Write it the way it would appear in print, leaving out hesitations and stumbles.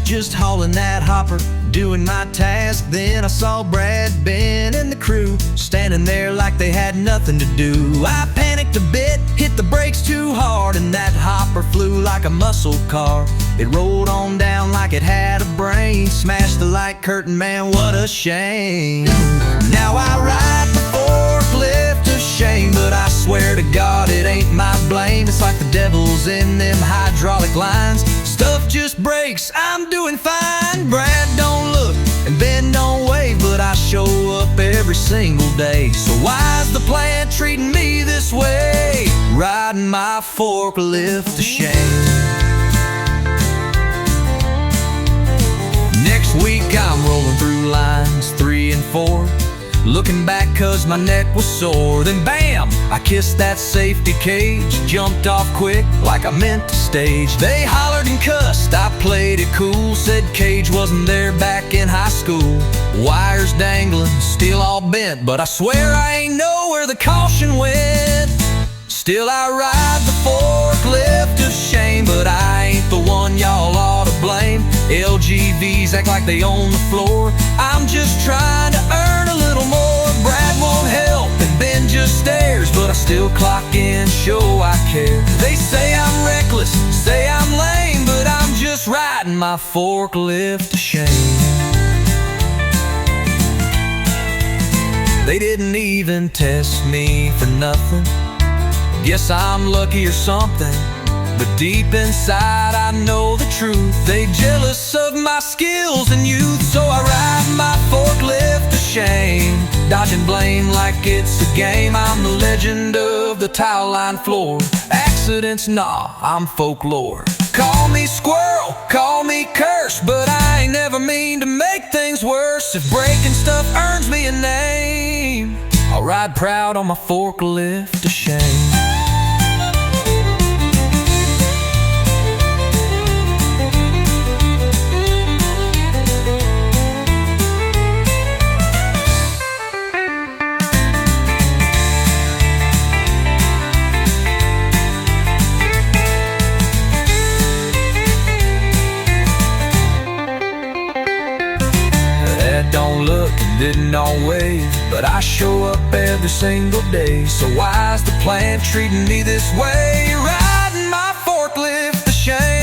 just hauling that hopper, doing my task. Then I saw Brad, Ben, and the crew standing there like they had nothing to do. I panicked a bit, hit the brakes too hard, and that hopper flew like a muscle car. It rolled on down like it had a brain, smashed the light curtain, man, what a shame. Now I ride the forklift of shame, but I swear to God it ain't my blame. It's like the devil's in them hydraulic lines. Stuff just breaks, I'm doing fine. Brad don't look and Ben don't wave, but I show up every single day. So why's the plant treating me this way? Riding my forklift of shame. Next week I'm rolling through lines 3 and 4, looking back cause my neck was sore. Then bam, I kissed that safety cage, jumped off quick like I meant to stage. They hollered and cussed, I played it cool, said cage wasn't there back in high school. Wires dangling, steel all bent, but I swear I ain't know where the caution went. Still I ride the forklift of shame, but I ain't the one y'all ought to blame. LGVs act like they own the floor, I'm just trying to earn a little more. Brad won't help and Ben just stares, but I still clock in, show I care. They say I'm reckless, say I'm lame, but I'm just riding my forklift of shame. They didn't even test me for nothing, guess I'm lucky or something. But deep inside I know the truth, they jealous of my skills and youth. So I ride my forklift of shame, dodging blame like it's a game. I'm the legend of the tile line floor. Accidents, nah, I'm folklore. Call me Squirrel, call me curse, but I ain't never mean to make things worse. If breaking stuff earns me a name, I'll ride proud on my forklift of shame. Don't look and didn't always, but I show up every single day. So why's the plant treating me this way? Riding my forklift of shame.